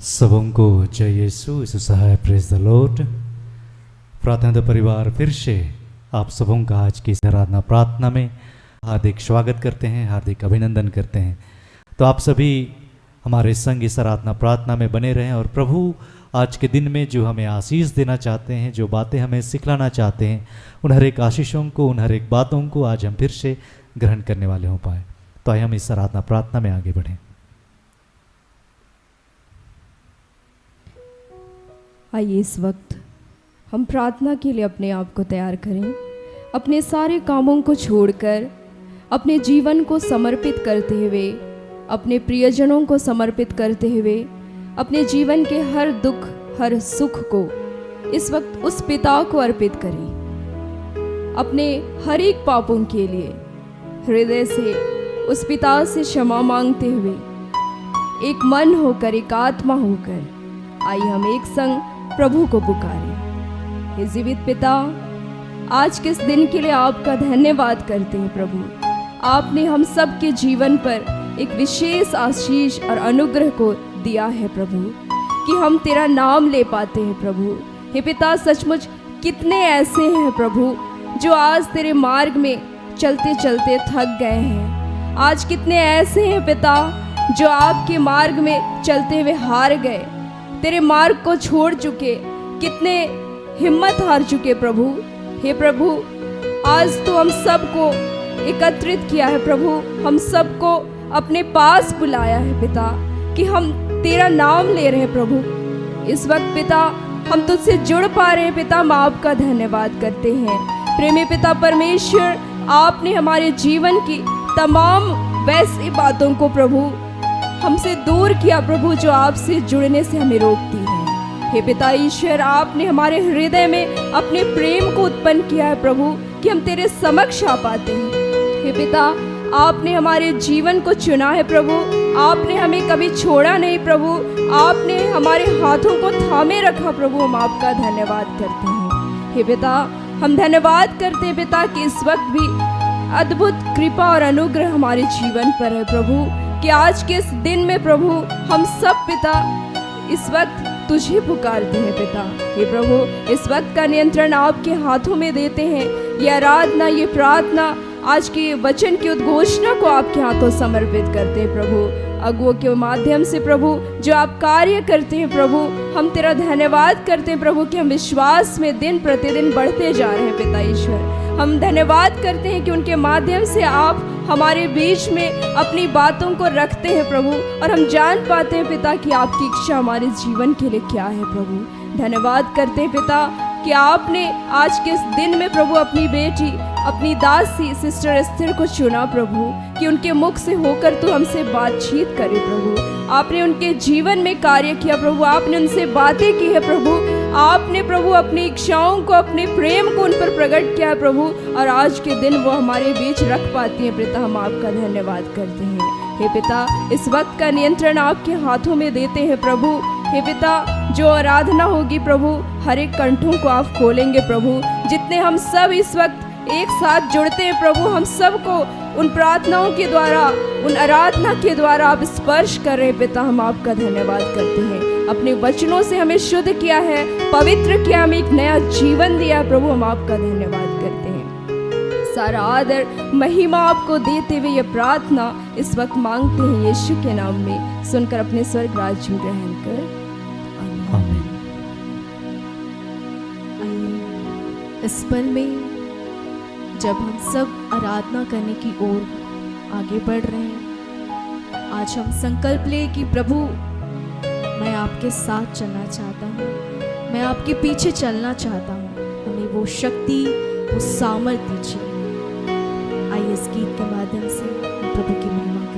सबों को जय यीशु सहाय प्रेज द लॉर्ड। प्रार्थना परिवार फिर से आप सबों का आज की इस आराधना प्रार्थना में हार्दिक स्वागत करते हैं, हार्दिक अभिनंदन करते हैं। तो आप सभी हमारे संग इस आराधना प्रार्थना में बने रहें और प्रभु आज के दिन में जो हमें आशीष देना चाहते हैं, जो बातें हमें सिखलाना चाहते हैं, उन हर एक आशीषों को, उन हर एक बातों को आज हम फिर से ग्रहण करने वाले हो पाए। तो आइए हम इस आराधना प्रार्थना में आगे बढ़ें। आइए इस वक्त हम प्रार्थना के लिए अपने आप को तैयार करें। अपने सारे कामों को छोड़कर अपने जीवन को समर्पित करते हुए, अपने प्रियजनों को समर्पित करते हुए, अपने जीवन के हर दुख हर सुख को इस वक्त उस पिता को अर्पित करें। अपने हर एक पापों के लिए हृदय से उस पिता से क्षमा मांगते हुए एक मन होकर, एक आत्मा होकर आइए हम एक संग प्रभु को पुकारें। हे जीवित पिता, आज के इस दिन के लिए आपका धन्यवाद करते हैं प्रभु। आपने हम सब के जीवन पर एक विशेष आशीष और अनुग्रह को दिया है प्रभु, कि हम तेरा नाम ले पाते हैं प्रभु। हे पिता, सचमुच कितने ऐसे हैं प्रभु जो आज तेरे मार्ग में चलते चलते थक गए हैं। आज कितने ऐसे हैं पिता जो आपके मार्ग में चलते हुए हार गए, तेरे मार्ग को छोड़ चुके, कितने हिम्मत हार चुके प्रभु। हे प्रभु, आज तो हम सबको एकत्रित किया है प्रभु, हम सबको अपने पास बुलाया है पिता, कि हम तेरा नाम ले रहे हैं प्रभु। इस वक्त पिता हम तुझसे जुड़ पा रहे हैं पिता, हम आपका धन्यवाद करते हैं। प्रेमी पिता परमेश्वर, आपने हमारे जीवन की तमाम वैसी बातों को प्रभु हमसे दूर किया प्रभु, जो आपसे जुड़ने से हमें रोकती है। हे पिता ईश्वर, आपने हमारे हृदय में अपने प्रेम को उत्पन्न किया है प्रभु, कि हम तेरे समक्ष आ पाते हैं। हे पिता, आपने हमारे जीवन को चुना है प्रभु, आपने हमें कभी छोड़ा नहीं प्रभु, आपने हमारे हाथों को थामे रखा प्रभु, हम आपका धन्यवाद करते हैं। हे पिता, हम धन्यवाद करते हैं पिता कि इस वक्त भी अद्भुत कृपा और अनुग्रह हमारे जीवन पर है प्रभु, कि आज के इस दिन में प्रभु हम सब पिता इस वक्त तुझे पुकारते हैं पिता। हे प्रभु, इस वक्त का नियंत्रण आपके हाथों में देते हैं। ये आराधना, ये प्रार्थना, आज के वचन की उद्घोषणा को आपके हाथों समर्पित करते हैं प्रभु। अगुओं के माध्यम से प्रभु जो आप कार्य करते हैं प्रभु, हम तेरा धन्यवाद करते हैं प्रभु, कि हम विश्वास में दिन प्रतिदिन बढ़ते जा रहे हैं पिता ईश्वर। हम धन्यवाद करते हैं कि उनके माध्यम से आप हमारे बीच में अपनी बातों को रखते हैं प्रभु, और हम जान पाते हैं पिता कि आपकी इच्छा हमारे जीवन के लिए क्या है प्रभु। धन्यवाद करते हैं पिता कि आपने आज के इस दिन में प्रभु अपनी बेटी, अपनी दासी सिस्टर एस्थर को चुना प्रभु, कि उनके मुख से होकर तू हमसे बातचीत करे प्रभु। आपने उनके जीवन में कार्य किया प्रभु, आपने उनसे बातें की है प्रभु, आपने प्रभु अपनी इच्छाओं को, अपने प्रेम को उन पर प्रकट किया है प्रभु, और आज के दिन वो हमारे बीच रख पाती हैं पिता। हम आपका धन्यवाद करते हैं। हे पिता, इस वक्त का नियंत्रण आपके हाथों में देते हैं प्रभु। हे पिता, जो आराधना होगी प्रभु, हर एक कंठों को आप खोलेंगे प्रभु। जितने हम सब इस वक्त एक साथ जुड़ते हैं प्रभु, हम सबको उन प्रार्थनाओं के द्वारा, उन आराधना के द्वारा आप स्पर्श कर रहे हैं पिता। हम आपका धन्यवाद करते हैं। अपने वचनों से हमें शुद्ध किया है, पवित्र किया, हमें एक नया जीवन दिया प्रभु, हम आपका धन्यवाद करते हैं। सारा आदर महिमा आपको देते हुए ये प्रार्थना इस वक्त मांगते हैं यीशु के नाम में, सुनकर अपने स्वर्ग राज्य में ग्रहण कर आमीन। इस पल में जब हम सब आराधना करने की ओर आगे बढ़ रहे हैं, आज हम संकल्प ले कि प्रभु मैं आपके साथ चलना चाहता हूँ, मैं आपके पीछे चलना चाहता हूँ, हमें वो शक्ति, वो सामर्थ्य दीजिए। आइए इस गीत के माध्यम से हम प्रभु की महिमा करें।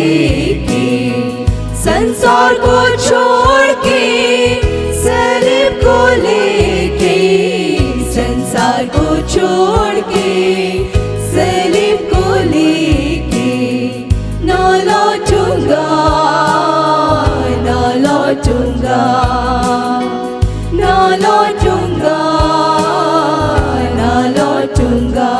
लेके, संसार को छोड़ के, सलीब को लेके, संसार को छोड़ के, सलीब को लेके, ना लौटूंगा, ना लौटूंगा, ना लौटूंगा, ना लौटूंगा।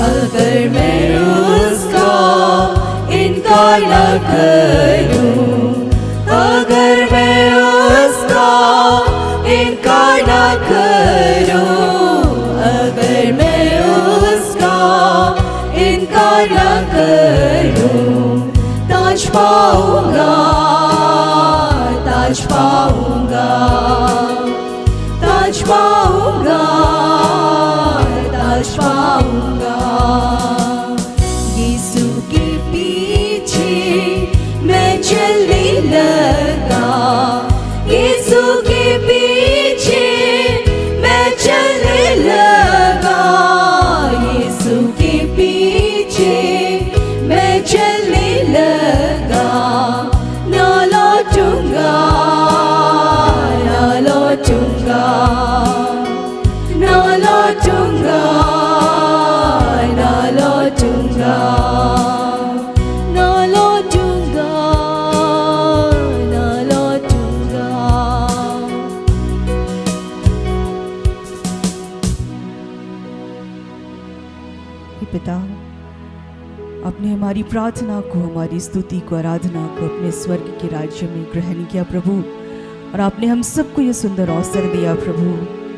अगर मैं उसका इनकार न करूं, अगर मैं उसका इनकार न करूं, अगर मैं उसका इनकार न करूं, ताज पाऊंगा, ताज पाऊंगा, ताज पाऊंगा, ताज पाऊंगा। यीशु के पीछे मैं चलने लगा, यीशु के पीछे मैं चलने लगा, यीशु के पीछे मैं चलने लगा, ना लौटूंगा, ना लौटूंगा, ना लौटूंगा, ना लौटूंगा, ना लौटूंगा, ना लौटूंगा। हे पिता, आपने हमारी प्रार्थना को, हमारी स्तुति को, आराधना को अपने स्वर्ग के राज्य में ग्रहण किया प्रभु, और आपने हम सबको ये सुंदर अवसर दिया प्रभु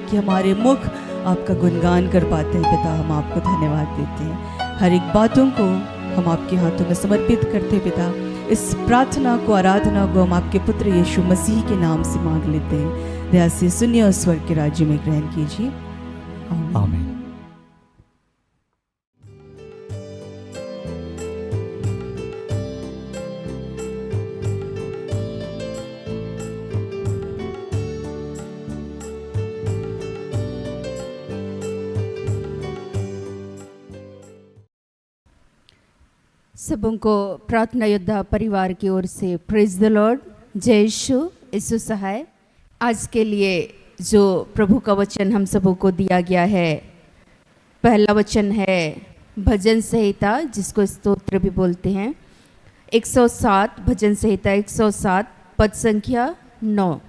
कि हमारे मुख आपका गुणगान कर पाते हैं। पिता, हम आपको धन्यवाद देते हैं, हर एक बातों को हम आपके हाथों में समर्पित करते हैं। पिता, इस प्रार्थना को, आराधना को हम आपके पुत्र यीशु मसीह के नाम से मांग लेते हैं। दया से सुनिए और स्वर्ग के राज्य में ग्रहण कीजिए। आमीन। आमीन। सबों को प्रार्थना योद्धा परिवार की ओर से प्रेज द लॉर्ड, जय यीशु, यीशु सहाय। आज के लिए जो प्रभु का वचन हम सबों को दिया गया है, पहला वचन है भजन संहिता, जिसको स्तोत्र भी बोलते हैं, 107, भजन संहिता 107, पद संख्या 9।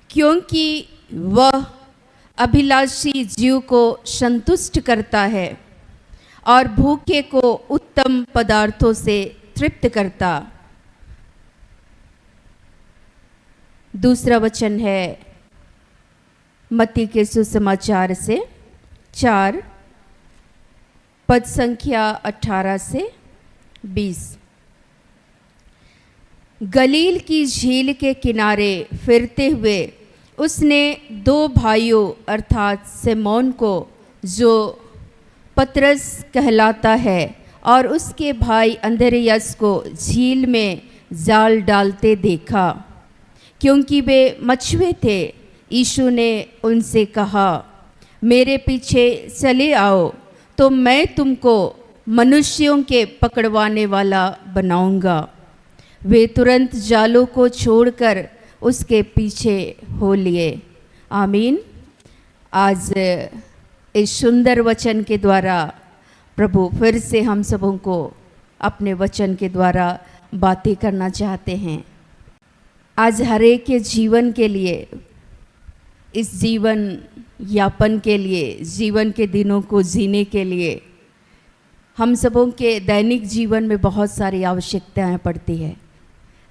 क्योंकि वह अभिलाषी जीव को संतुष्ट करता है और भूखे को उत्तम पदार्थों से तृप्त करता। दूसरा वचन है मत्ती के सुसमाचार से 4, पद संख्या 18 से 20। गलील की झील के किनारे फिरते हुए उसने 2 भाइयों अर्थात सिमोन को, जो पतरस कहलाता है, और उसके भाई अंद्रियास को झील में जाल डालते देखा, क्योंकि वे मछुए थे। यीशु ने उनसे कहा, मेरे पीछे चले आओ तो मैं तुमको मनुष्यों के पकड़वाने वाला बनाऊंगा। वे तुरंत जालों को छोड़कर उसके पीछे हो लिए। आमीन। आज इस सुंदर वचन के द्वारा प्रभु फिर से हम सबों को अपने वचन के द्वारा बातें करना चाहते हैं। आज हर एक के जीवन के लिए इस जीवन यापन के लिए, जीवन के दिनों को जीने के लिए हम सबों के दैनिक जीवन में बहुत सारी आवश्यकताएं पड़ती है।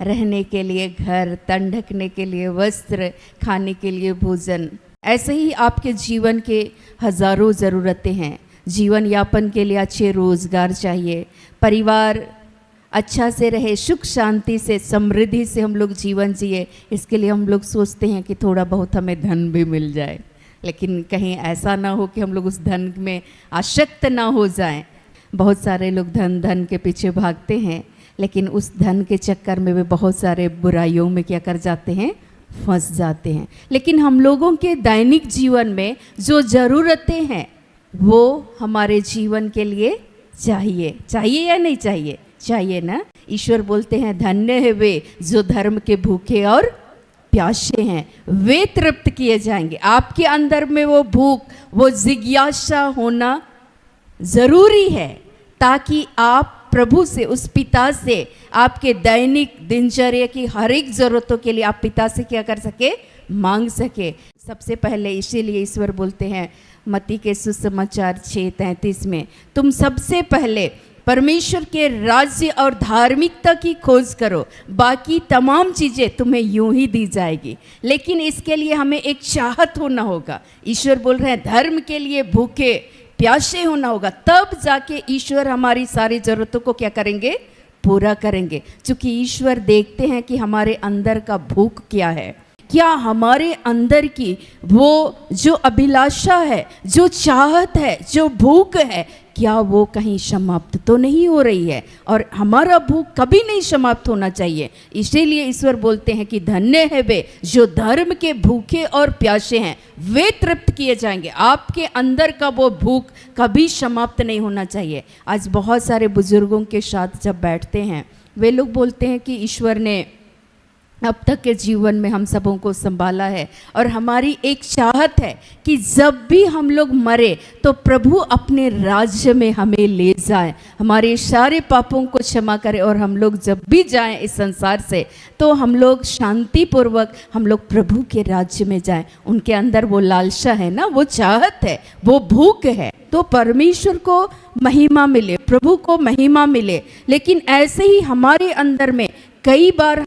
रहने के लिए घर, तन ढकने के लिए वस्त्र, खाने के लिए भोजन, ऐसे ही आपके जीवन के हजारों ज़रूरतें हैं। जीवन यापन के लिए अच्छे रोज़गार चाहिए, परिवार अच्छा से रहे, सुख शांति से, समृद्धि से हम लोग जीवन जिए, इसके लिए हम लोग सोचते हैं कि थोड़ा बहुत हमें धन भी मिल जाए, लेकिन कहीं ऐसा ना हो कि हम लोग उस धन में आसक्त ना हो जाएं। बहुत सारे लोग धन के पीछे भागते हैं, लेकिन उस धन के चक्कर में वे बहुत सारे बुराइयों में क्या कर जाते हैं, फंस जाते हैं। लेकिन हम लोगों के दैनिक जीवन में जो ज़रूरतें हैं वो हमारे जीवन के लिए चाहिए। चाहिए या नहीं चाहिए? चाहिए ना। ईश्वर बोलते हैं धन्य है वे जो धर्म के भूखे और प्यासे हैं, वे तृप्त किए जाएंगे। आपके अंदर में वो भूख, वो जिज्ञासा होना ज़रूरी है ताकि आप प्रभु से, उस पिता से आपके दैनिक दिनचर्या की हर एक ज़रूरतों के लिए आप पिता से क्या कर सके, मांग सके। सबसे पहले इसीलिए ईश्वर बोलते हैं मत्ती के सुसमाचार 6:33 में, तुम सबसे पहले परमेश्वर के राज्य और धार्मिकता की खोज करो, बाकी तमाम चीज़ें तुम्हें यूं ही दी जाएगी। लेकिन इसके लिए हमें एक चाहत होना होगा। ईश्वर बोल रहे हैं धर्म के लिए भूखे प्यासे होना होगा, तब जाके ईश्वर हमारी सारी ज़रूरतों को क्या करेंगे, पूरा करेंगे। क्योंकि ईश्वर देखते हैं कि हमारे अंदर का भूख क्या है, क्या हमारे अंदर की वो जो अभिलाषा है, जो चाहत है, जो भूख है, क्या वो कहीं समाप्त तो नहीं हो रही है। और हमारा भूख कभी नहीं समाप्त होना चाहिए। इसीलिए ईश्वर बोलते हैं कि धन्य है वे जो धर्म के भूखे और प्यासे हैं, वे तृप्त किए जाएंगे। आपके अंदर का वो भूख कभी समाप्त नहीं होना चाहिए। आज बहुत सारे बुजुर्गों के साथ जब बैठते हैं, वे लोग बोलते हैं कि ईश्वर ने अब तक के जीवन में हम सबों को संभाला है और हमारी एक चाहत है कि जब भी हम लोग मरे तो प्रभु अपने राज्य में हमें ले जाए, हमारे सारे पापों को क्षमा करे और हम लोग जब भी जाएं इस संसार से तो हम लोग शांतिपूर्वक हम लोग प्रभु के राज्य में जाएं। उनके अंदर वो लालसा है ना, वो चाहत है, वो भूख है, तो परमेश्वर को महिमा मिले, प्रभु को महिमा मिले। लेकिन ऐसे ही हमारे अंदर में कई बार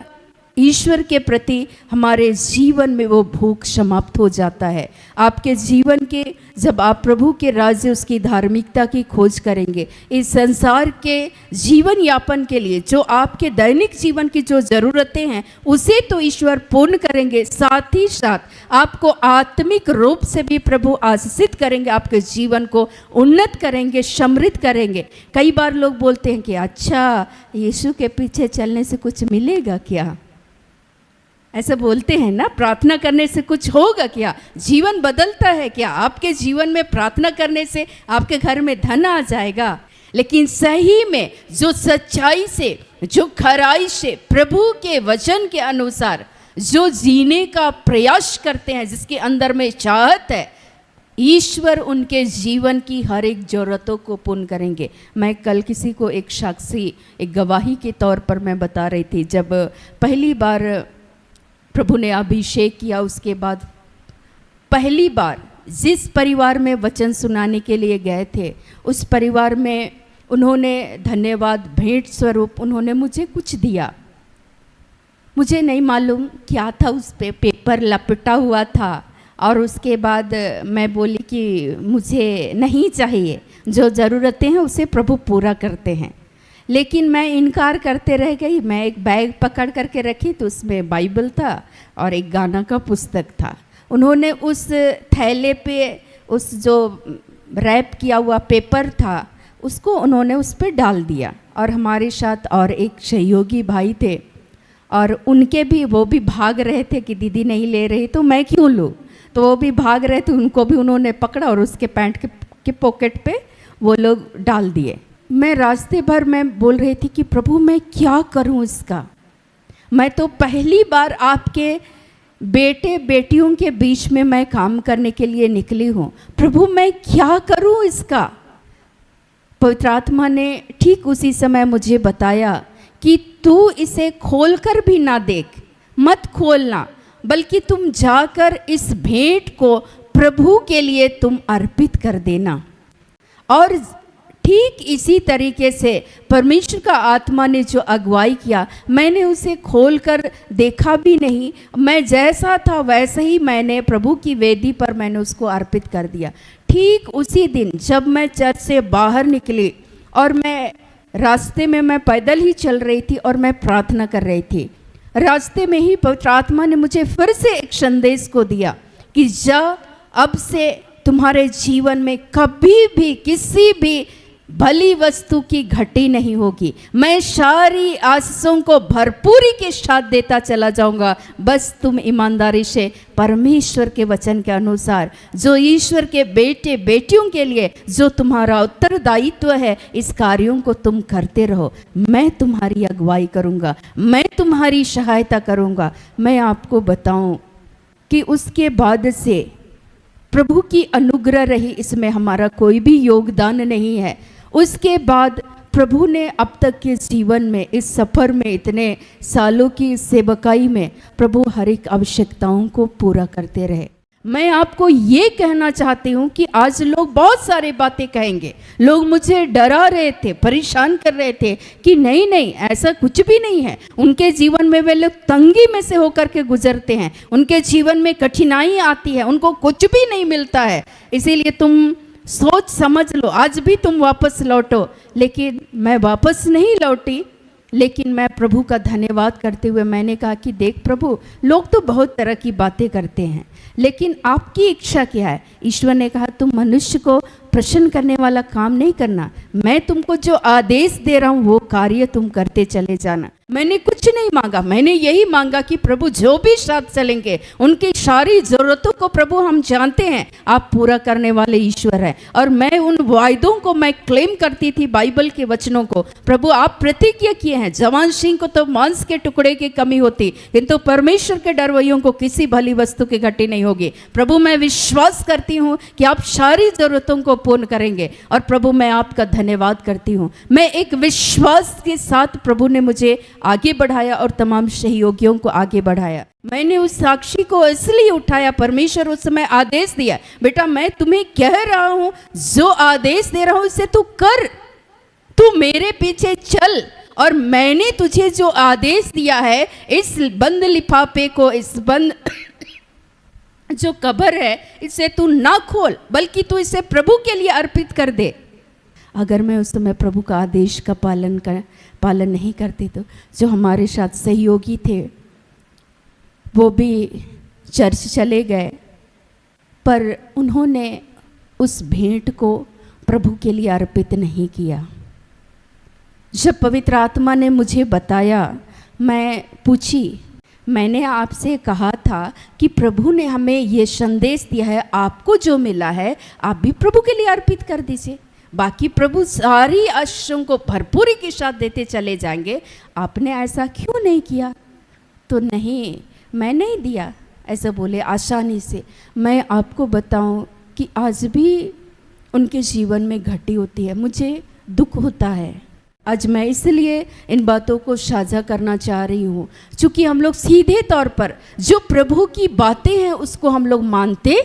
ईश्वर के प्रति हमारे जीवन में वो भूख समाप्त हो जाता है। आपके जीवन के जब आप प्रभु के राज्य, उसकी धार्मिकता की खोज करेंगे, इस संसार के जीवन यापन के लिए जो आपके दैनिक जीवन की जो ज़रूरतें हैं उसे तो ईश्वर पूर्ण करेंगे, साथ ही साथ आपको आत्मिक रूप से भी प्रभु आशीषित करेंगे, आपके जीवन को उन्नत करेंगे, समृद्ध करेंगे। कई बार लोग बोलते हैं कि अच्छा यीशु के पीछे चलने से कुछ मिलेगा क्या, ऐसा बोलते हैं ना, प्रार्थना करने से कुछ होगा क्या, जीवन बदलता है क्या, आपके जीवन में प्रार्थना करने से आपके घर में धन आ जाएगा। लेकिन सही में जो सच्चाई से, जो खराई से प्रभु के वचन के अनुसार जो जीने का प्रयास करते हैं, जिसके अंदर में चाहत है, ईश्वर उनके जीवन की हर एक ज़रूरतों को पूर्ण करेंगे। मैं कल किसी को एक साक्षी, एक गवाही के तौर पर मैं बता रही थी, जब पहली बार प्रभु ने अभिषेक किया, उसके बाद पहली बार जिस परिवार में वचन सुनाने के लिए गए थे उस परिवार में उन्होंने धन्यवाद भेंट स्वरूप उन्होंने मुझे कुछ दिया। मुझे नहीं मालूम क्या था, उस पे पेपर लपेटा हुआ था और उसके बाद मैं बोली कि मुझे नहीं चाहिए, जो ज़रूरतें हैं उसे प्रभु पूरा करते हैं। लेकिन मैं इनकार करते रह गई। मैं एक बैग पकड़ करके रखी तो उसमें बाइबल था और एक गाना का पुस्तक था। उन्होंने उस थैले पे उस जो रैप किया हुआ पेपर था उसको उन्होंने उस पर डाल दिया और हमारे साथ और एक सहयोगी भाई थे और उनके भी, वो भी भाग रहे थे कि दीदी नहीं ले रही तो मैं क्यों लूँ, तो वो भी भाग रहे थे, उनको भी उन्होंने पकड़ा और उसके पैंट के पॉकेट पे वो लोग डाल दिए। मैं रास्ते भर मैं बोल रही थी कि प्रभु मैं क्या करूं इसका, मैं तो पहली बार आपके बेटे बेटियों के बीच में मैं काम करने के लिए निकली हूं, प्रभु मैं क्या करूं इसका। पवित्र आत्मा ने ठीक उसी समय मुझे बताया कि तू इसे खोलकर भी ना देख, मत खोलना, बल्कि तुम जाकर इस भेंट को प्रभु के लिए तुम अर्पित कर देना। और ठीक इसी तरीके से परमेश्वर का आत्मा ने जो अगुवाई किया, मैंने उसे खोलकर देखा भी नहीं, मैं जैसा था वैसे ही मैंने प्रभु की वेदी पर मैंने उसको अर्पित कर दिया। ठीक उसी दिन जब मैं चर्च से बाहर निकली और मैं रास्ते में मैं पैदल ही चल रही थी और मैं प्रार्थना कर रही थी, रास्ते में ही पवित्र आत्मा ने मुझे फिर से एक संदेश को दिया कि जा, अब से तुम्हारे जीवन में कभी भी किसी भी भली वस्तु की घटी नहीं होगी। मैं सारी आशीषों को भरपूरी के साथ देता चला जाऊंगा, बस तुम ईमानदारी से परमेश्वर के वचन के अनुसार, जो ईश्वर के बेटे बेटियों के लिए जो तुम्हारा उत्तरदायित्व है, इस कार्यों को तुम करते रहो। मैं तुम्हारी अगुवाई करूंगा, मैं तुम्हारी सहायता करूंगा। मैं आपको बताऊं कि उसके बाद से प्रभु की अनुग्रह रही, इसमें हमारा कोई भी योगदान नहीं है। उसके बाद प्रभु ने अब तक के जीवन में, इस सफ़र में, इतने सालों की सेवकाई में प्रभु हर एक आवश्यकताओं को पूरा करते रहे। मैं आपको ये कहना चाहती हूँ कि आज लोग बहुत सारी बातें कहेंगे। लोग मुझे डरा रहे थे, परेशान कर रहे थे कि नहीं नहीं ऐसा कुछ भी नहीं है। उनके जीवन में वे लोग तंगी में से होकर के गुजरते हैं, उनके जीवन में कठिनाई आती है, उनको कुछ भी नहीं मिलता है, इसीलिए तुम सोच समझ लो, आज भी तुम वापस लौटो। लेकिन मैं वापस नहीं लौटी, लेकिन मैं प्रभु का धन्यवाद करते हुए मैंने कहा कि देख प्रभु, लोग तो बहुत तरह की बातें करते हैं, लेकिन आपकी इच्छा क्या है? ईश्वर ने कहा तुम मनुष्य को प्रसन्न करने वाला काम नहीं करना, मैं तुमको जो आदेश दे रहा हूँ वो कार्य तुम करते चले जाना। मैंने कुछ नहीं मांगा, मैंने यही मांगा कि प्रभु जो भी साथ चलेंगे उनकी सारी जरूरतों को प्रभु हम जानते हैं आप पूरा करने वाले ईश्वर हैं। और मैं उन वायदों को मैं क्लेम करती थी, बाइबल के वचनों को। प्रभु आप प्रतिज्ञा किए हैं, जवान सिंह को तो मांस के टुकड़े की कमी होती, किंतु परमेश्वर के डरवैयों को किसी भली वस्तु की घटी नहीं होगी। प्रभु मैं विश्वास करती हूँ कि आप सारी जरूरतों को पूर्ण करेंगे। और प्रभु मैं आपका धन्यवाद करती हूँ। मैं एक विश्वास के साथ प्रभु ने मुझे आगे बढ़ाया और तमाम सहयोगियों को आगे बढ़ाया। मैंने उस साक्षी को इसलिए उठाया, परमेश्वर उस समय आदेश दिया, बेटा मैं तुम्हें कह रहा हूं, जो आदेश दे रहा हूं इसे तू कर, तू मेरे पीछे चल। और मैंने तुझे जो आदेश दिया है, इस बंद लिफाफे को, इस बंद जो कबर है, इसे तू ना खोल, बल्कि तू इसे प्रभु के लिए अर्पित कर दे। अगर मैं उस समय प्रभु का आदेश का पालन नहीं करते तो जो हमारे साथ सहयोगी थे वो भी चर्च चले गए, पर उन्होंने उस भेंट को प्रभु के लिए अर्पित नहीं किया। जब पवित्र आत्मा ने मुझे बताया, मैं पूछी, मैंने आपसे कहा था कि प्रभु ने हमें ये संदेश दिया है, आपको जो मिला है आप भी प्रभु के लिए अर्पित कर दीजिए, बाकी प्रभु सारी आशीषों को भरपूरी के साथ देते चले जाएंगे। आपने ऐसा क्यों नहीं किया? तो नहीं, मैं नहीं दिया, ऐसा बोले आसानी से। मैं आपको बताऊं कि आज भी उनके जीवन में घटी होती है, मुझे दुख होता है। आज मैं इसलिए इन बातों को साझा करना चाह रही हूँ, क्योंकि हम लोग सीधे तौर पर जो प्रभु की बातें हैं उसको हम लोग मानते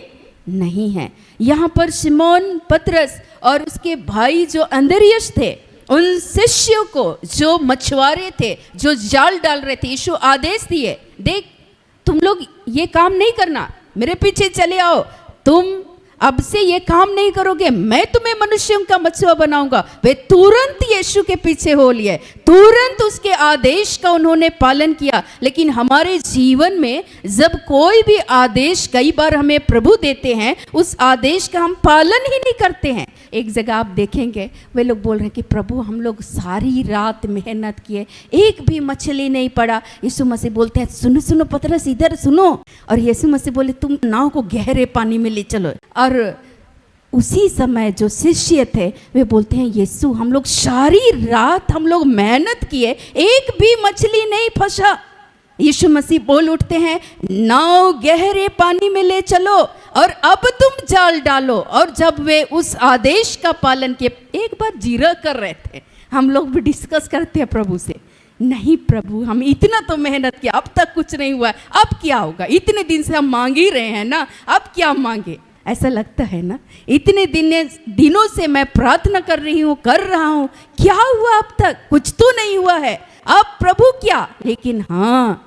नहीं हैं। यहाँ पर शिमोन पतरस और उसके भाई जो अंद्रियास थे, उन शिष्यों को जो मछुआरे थे, जो जाल डाल रहे थे, यीशु आदेश दिए, देख तुम लोग ये काम नहीं करना, मेरे पीछे चले आओ, तुम अब से ये काम नहीं करोगे, मैं तुम्हें मनुष्यों का मछुआ बनाऊंगा। वे तुरंत यीशु के पीछे हो लिए, तुरंत उसके आदेश का उन्होंने पालन किया। लेकिन हमारे जीवन में जब कोई भी आदेश कई बार हमें प्रभु देते हैं, उस आदेश का हम पालन ही नहीं करते हैं। एक जगह आप देखेंगे वे लोग बोल रहे हैं कि प्रभु हम लोग सारी रात मेहनत किए, एक भी मछली नहीं पड़ा। यीशु मसीह बोलते हैं सुनो सुनो पतरस इधर सुनो, और यीशु मसीह बोले तुम नाव को गहरे पानी में ले चलो। और उसी समय जो शिष्य थे वे बोलते हैं यीशु हम लोग सारी रात हम लोग मेहनत किए, एक भी मछली नहीं फंसा। यीशु मसीह बोल उठते हैं नाव गहरे पानी में ले चलो और अब तुम जाल डालो। और जब वे उस आदेश का पालन किए, एक बार जीरा कर रहे थे, हम लोग भी डिस्कस करते हैं प्रभु से नहीं प्रभु, हम इतना तो मेहनत किया, अब तक कुछ नहीं हुआ, अब क्या होगा, इतने दिन से हम मांग ही रहे हैं ना, अब क्या मांगे, ऐसा लगता है ना। इतने दिनों से मैं प्रार्थना कर रही हूँ, कर रहा हूँ, क्या हुआ अब तक, कुछ तो नहीं हुआ है, अब प्रभु क्या। लेकिन हाँ,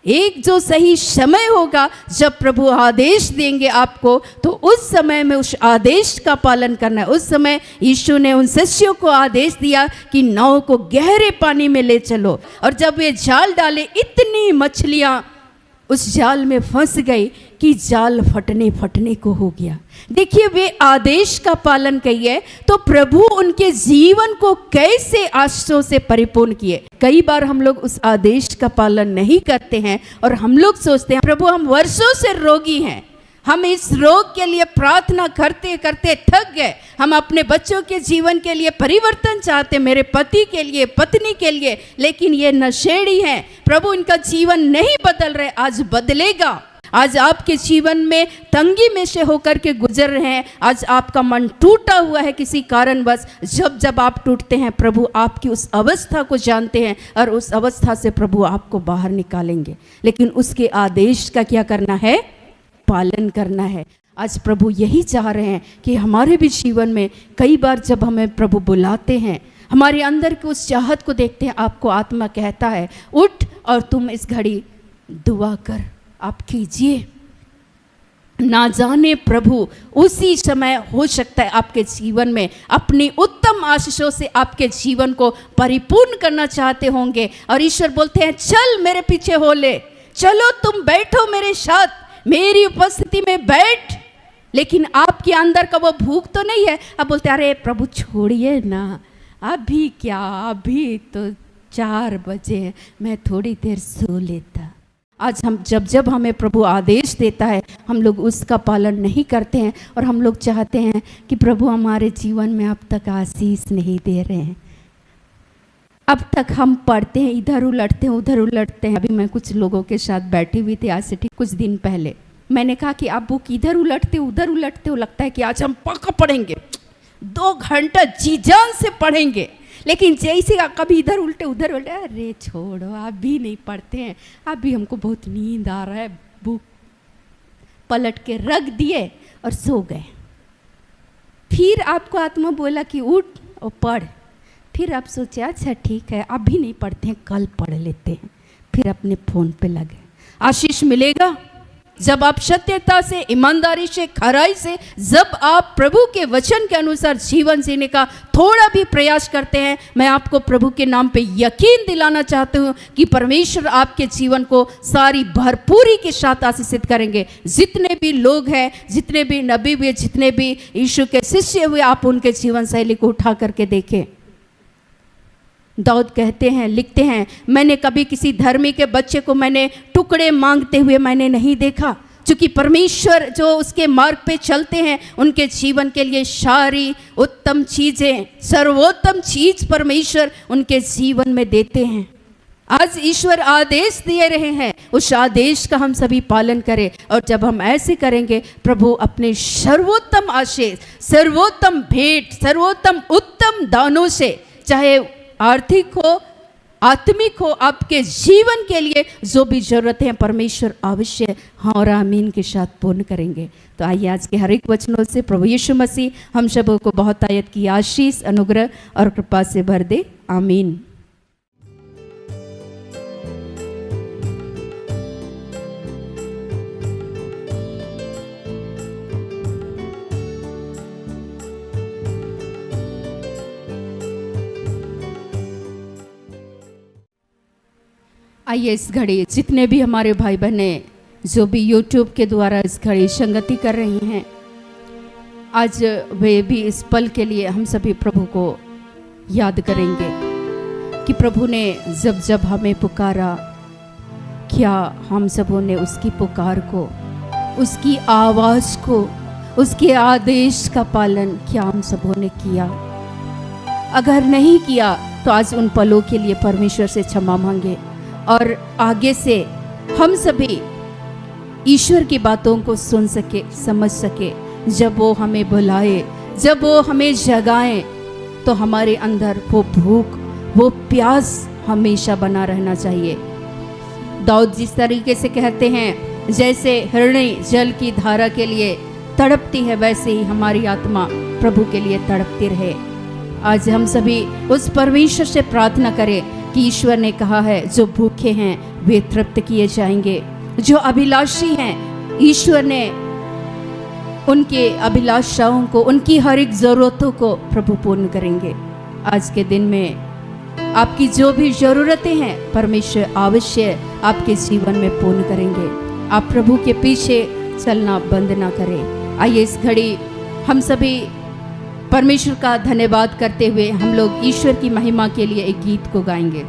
एक जो सही समय होगा जब प्रभु आदेश देंगे आपको, तो उस समय में उस आदेश का पालन करना है। उस समय यीशु ने उन शिष्यों को आदेश दिया कि नाव को गहरे पानी में ले चलो, और जब वे जाल डाले, इतनी मछलियां उस जाल में फंस गई कि जाल फटने को हो गया। देखिए, वे आदेश का पालन किए तो प्रभु उनके जीवन को कैसे आशीषों से परिपूर्ण किए। कई बार हम लोग उस आदेश का पालन नहीं करते हैं और हम लोग सोचते हैं प्रभु हम वर्षों से रोगी हैं, हम इस रोग के लिए प्रार्थना करते करते थक गए, हम अपने बच्चों के जीवन के लिए परिवर्तन चाहते, मेरे पति के लिए, पत्नी के लिए, लेकिन ये नशेड़ी हैं प्रभु, इनका जीवन नहीं बदल रहे। आज बदलेगा। आज आपके जीवन में तंगी में से होकर के गुजर रहे हैं, आज आपका मन टूटा हुआ है किसी कारणवश। जब आप टूटते हैं, प्रभु आपकी उस अवस्था को जानते हैं और उस अवस्था से प्रभु आपको बाहर निकालेंगे, लेकिन उसके आदेश का क्या करना है, पालन करना है। आज प्रभु यही चाह रहे हैं कि हमारे भी जीवन में कई बार जब हमें प्रभु बुलाते हैं, हमारे अंदर की उस चाहत को देखते हैं, आपको आत्मा कहता है उठ और तुम इस घड़ी दुआ कर, आप कीजिए। ना जाने प्रभु उसी समय हो सकता है आपके जीवन में अपनी उत्तम आशीषों से आपके जीवन को परिपूर्ण करना चाहते होंगे, और ईश्वर बोलते हैं चल मेरे पीछे हो ले, चलो तुम बैठो मेरे साथ, मेरी उपस्थिति में बैठ। लेकिन आपके अंदर का वो भूख तो नहीं है। अब बोलते अरे प्रभु छोड़िए ना, अभी क्या, अभी तो 4 बजे हैं, मैं थोड़ी देर सो लेता। आज हम जब हमें प्रभु आदेश देता है, हम लोग उसका पालन नहीं करते हैं, और हम लोग चाहते हैं कि प्रभु हमारे जीवन में अब तक आशीष नहीं दे रहे हैं। अब तक हम पढ़ते हैं, इधर उलटते हैं, उधर उलटते हैं। अभी मैं कुछ लोगों के साथ बैठी हुई थी, आज से ठीक कुछ दिन पहले। मैंने कहा कि आप बुक इधर उलटते उधर उलटते हो, लगता है कि आज हम पक्का पढ़ेंगे, 2 घंटा जी जान से पढ़ेंगे, लेकिन जैसे कभी इधर उल्टे उधर उल्टे, अरे छोड़ो अभी नहीं पढ़ते हैं, अभी हमको बहुत नींद आ रहा है, बुक पलट के रख दिए और सो गए। फिर आपको आत्मा बोला कि उठ और पढ़, फिर आप सोचे अच्छा ठीक है अभी नहीं पढ़ते हैं, कल पढ़ लेते हैं, फिर अपने फ़ोन पे लगे। आशीष मिलेगा जब आप सत्यता से, ईमानदारी से, खराई से, जब आप प्रभु के वचन के अनुसार जीवन जीने का थोड़ा भी प्रयास करते हैं। मैं आपको प्रभु के नाम पे यकीन दिलाना चाहती हूँ कि परमेश्वर आपके जीवन को सारी भरपूरी के साथ आशीषित करेंगे। जितने भी लोग हैं, जितने भी नबी हुए, जितने भी यीशु के शिष्य हुए, आप उनके जीवन शैली को उठा करके देखें। दाऊद कहते हैं, लिखते हैं, मैंने कभी किसी धर्मी के बच्चे को मैंने टुकड़े मांगते हुए मैंने नहीं देखा, क्योंकि परमेश्वर जो उसके मार्ग पे चलते हैं उनके जीवन के लिए सारी उत्तम चीज़ें, सर्वोत्तम चीज परमेश्वर उनके जीवन में देते हैं। आज ईश्वर आदेश दिए रहे हैं, उस आदेश का हम सभी पालन करें, और जब हम ऐसे करेंगे प्रभु अपने सर्वोत्तम आशीष, सर्वोत्तम भेंट, सर्वोत्तम उत्तम दानों से, चाहे आर्थिक हो, आत्मिक हो, आपके जीवन के लिए जो भी जरूरत है परमेश्वर अवश्य हाँ और आमीन के साथ पूर्ण करेंगे। तो आइए आज के हर एक वचनों से प्रभु यीशु मसीह हम सबों को बहुत आयत की आशीष, अनुग्रह और कृपा से भर दे। आमीन। आइए इस घड़ी जितने भी हमारे भाई बहने जो भी यूट्यूब के द्वारा इस घड़ी संगति कर रही हैं, आज वे भी इस पल के लिए हम सभी प्रभु को याद करेंगे कि प्रभु ने जब जब हमें पुकारा, क्या हम सबों ने उसकी पुकार को, उसकी आवाज़ को, उसके आदेश का पालन क्या हम सबों ने किया? अगर नहीं किया तो आज उन पलों के लिए परमेश्वर से क्षमा मांगे, और आगे से हम सभी ईश्वर की बातों को सुन सके, समझ सके। जब वो हमें बुलाए, जब वो हमें जगाए, तो हमारे अंदर वो भूख, वो प्यास हमेशा बना रहना चाहिए। दाऊद जिस तरीके से कहते हैं, जैसे हिरणी जल की धारा के लिए तड़पती है, वैसे ही हमारी आत्मा प्रभु के लिए तड़पती रहे। आज हम सभी उस परमेश्वर से प्रार्थना करें कि ईश्वर ने कहा है, जो भूखे हैं वे तृप्त किए जाएंगे, जो अभिलाषी हैं ईश्वर ने उनके अभिलाषाओं को, उनकी हर एक ज़रूरतों को प्रभु पूर्ण करेंगे। आज के दिन में आपकी जो भी ज़रूरतें हैं परमेश्वर अवश्य आपके जीवन में पूर्ण करेंगे। आप प्रभु के पीछे चलना बंद ना करें। आइए इस घड़ी हम सभी परमेश्वर का धन्यवाद करते हुए हम लोग ईश्वर की महिमा के लिए एक गीत को गाएंगे।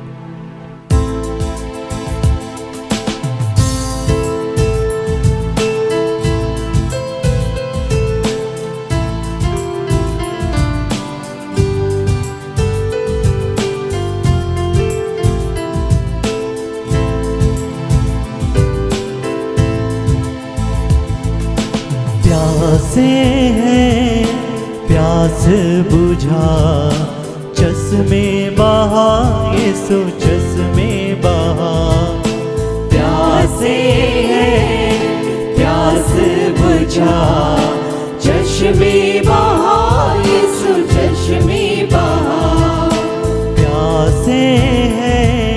प्यासे हैं प्यास बुझा, चश्मे बहा यीशु चश्मे बहा। प्यासे हैं प्यास बुझा, चश्मे बहा यीशु चश्मे बहा। प्यासे हैं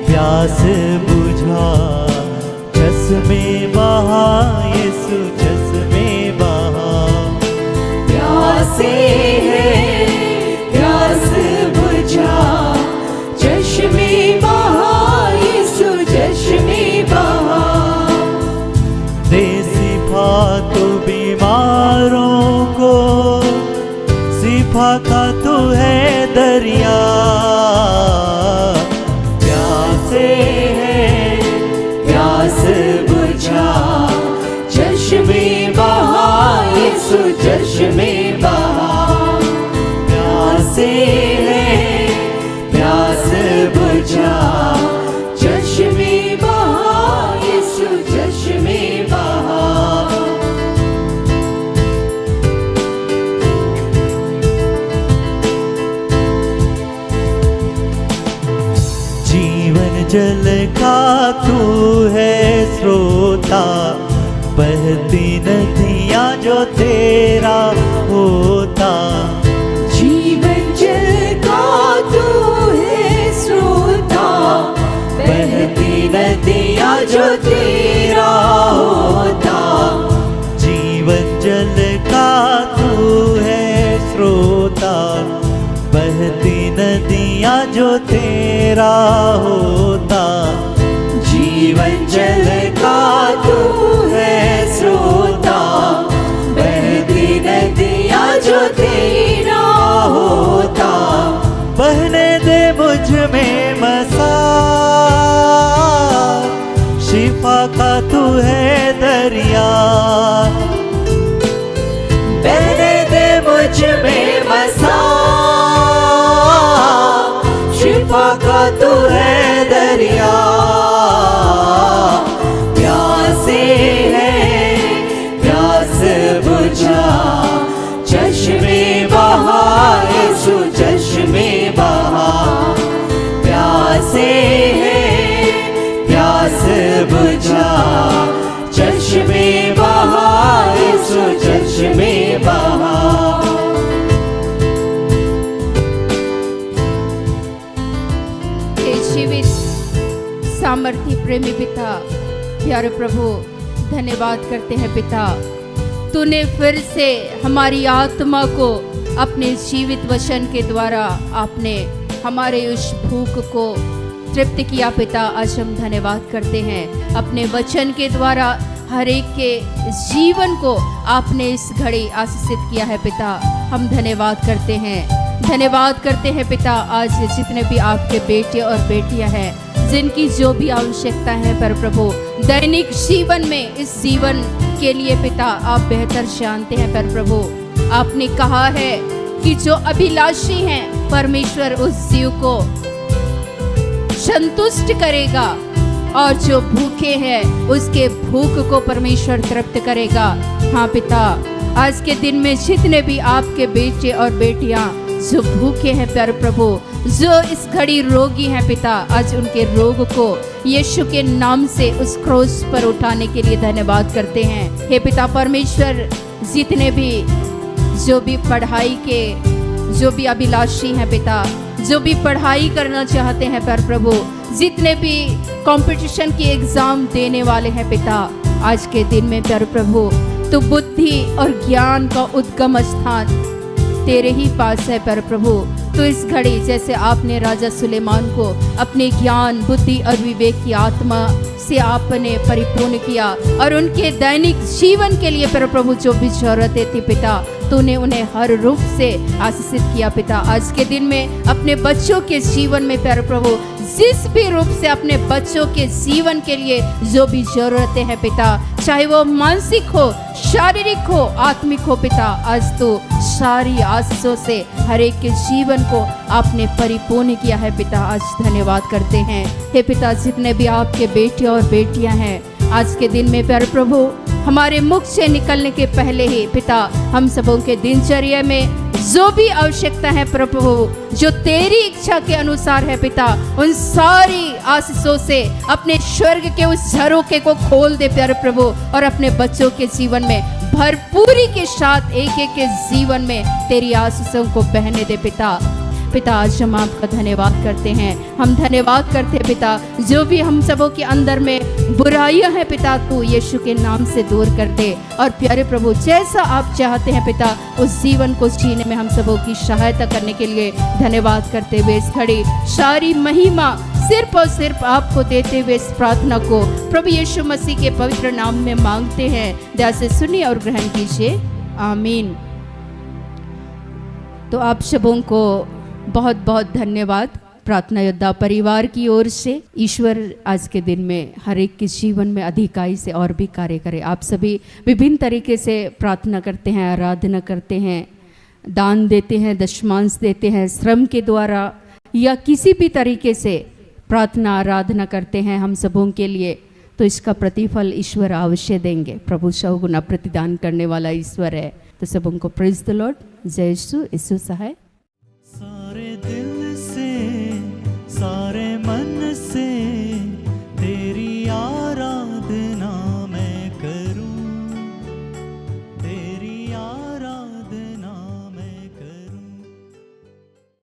प्यास बुझा, चश्मे बहा यीशु चश्मे बहा। प्यासे हैं प्यास बुझा, चश्मे बहा यीशु चश्मे बहा। दे सिफा तो बीमारों को, सिफा का तो है दरिया। प्यासे हैं प्यास बुझा, चश्मे बहा यीशु चश्मे बहा। प्यासे हैं प्यास बुझा, चश्मे बहा यीशु चश्मे बहा। जीवन जल का तू है स्रोता, बहती नदियाँ जो तेरा होता। जीवन जल का तू है स्रोता, बहती नदियाँ जो तेरा होता। जीवन जल का तू है स्रोता, बहती नदियाँ जो तेरा होता। जीवन जल का तू है स्रोता, बहती नदियाँ जो तेरा होता। बहने दे मुझ में मसा, शिफा का तू है दरिया। बहने दे मुझ में मसा, शिफा का तू है दरिया। प्यासे हैं प्यास बुझा, चश्मे बहा यीशु चश्मे बहा। प्यासे हैं प्यास बुझा, चश्मे बहा यीशु चश्मे बहा। जीवित सामर्थी प्रेमी पिता, प्यारे प्रभु धन्यवाद करते हैं पिता, तूने फिर से हमारी आत्मा को अपने जीवित वचन के द्वारा आपने हमारे उस भूख को तृप्त किया पिता। आज हम धन्यवाद करते हैं, अपने वचन के द्वारा हर एक के जीवन को आपने इस घड़ी आशीषित किया है पिता। हम धन्यवाद करते हैं पिता। आज जितने भी आपके बेटे और बेटियां हैं, जिनकी जो भी आवश्यकता है पर प्रभु दैनिक जीवन में, इस जीवन के लिए पिता आप बेहतर जानते हैं पर प्रभु आपने कहा है कि जो अभिलाषी हैं परमेश्वर उस जीव को संतुष्ट करेगा, और जो भूखे हैं उसके भूख को परमेश्वर तृप्त करेगा। हाँ पिता, आज के दिन में जितने भी आपके बेटे और बेटियां जो भूखे हैं प्यारे प्रभु, जो इस घड़ी रोगी हैं पिता, आज उनके रोग को यीशु के नाम से उस क्रूस पर उठाने के लिए धन्यवाद करते हैं। हे पिता परमेश्वर, जितने भी जो भी पढ़ाई के जो भी अभिलाषी हैं पिता, जो भी पढ़ाई करना चाहते हैं पर प्रभु, जितने भी कंपटीशन की एग्जाम देने वाले हैं पिता, आज के दिन में पर प्रभु तो बुद्धि और ज्ञान का उद्गम स्थान तेरे ही पास है पर प्रभु। तो इस घड़ी जैसे आपने राजा सुलेमान को अपने ज्ञान, बुद्धि और विवेक की आत्मा से आपने परिपूर्ण किया और उनके दैनिक जीवन के लिए पर प्रभु जो भी जरूरतें थी पिता, तूने उन्हें हर रूप से आशीषित किया पिता। आज के दिन में अपने बच्चों के जीवन में प्यारे प्रभु, जिस भी रूप से अपने बच्चों के जीवन के लिए जो भी जरूरतें हैं पिता, चाहे वो मानसिक हो, शारीरिक हो, आत्मिक हो पिता, आज तो सारी आशीषों से हर एक के जीवन को आपने परिपूर्ण किया है पिता। आज धन्यवाद करते हैं। हे पिता, जितने भी आपके बेटे और बेटियां हैं आज के दिन में प्यारे प्रभु, हमारे मुख से निकलने के पहले ही पिता, हम सबों के दिनचर्या में जो भी आवश्यकता है प्रभु, जो तेरी इच्छा के अनुसार है पिता, उन सारी आशीषों से अपने स्वर्ग के उस झरोखे को खोल दे प्यारे प्रभु, और अपने बच्चों के जीवन में भरपूरी के साथ एक एक के जीवन में तेरी आशीषों को बहने दे पिता। पिता, आज हम आपका धन्यवाद करते हैं। हम धन्यवाद करते हैं पिता, जो भी हम सबों के अंदर में बुराइयां हैं पिता, तू यीशु के नाम से दूर कर दे। और प्यारे प्रभु, जैसा आप चाहते हैं पिता, उस जीवन को जीने में हम सबों की सहायता करने के लिए धन्यवाद करते हुए इस घड़ी सारी महिमा सिर्फ और सिर्फ आपको देते हुए इस प्रार्थना को प्रभु यीशु मसीह के पवित्र नाम में मांगते हैं। दया से सुनिए और ग्रहण कीजिए। आमीन। तो आप सबों को बहुत बहुत धन्यवाद प्रार्थना योद्धा परिवार की ओर से। ईश्वर आज के दिन में हर एक के जीवन में अधिकाई से और भी कार्य करे। आप सभी विभिन्न तरीके से प्रार्थना करते हैं, आराधना करते हैं, दान देते हैं, दशमांश देते हैं, श्रम के द्वारा या किसी भी तरीके से प्रार्थना आराधना करते हैं हम सबों के लिए, तो इसका प्रतिफल ईश्वर अवश्य देंगे। प्रभु सौ गुना प्रतिदान करने वाला ईश्वर है। तो सबों को प्रेज द लॉर्ड। जय यीशु, यीशु सहाय। सारे दिन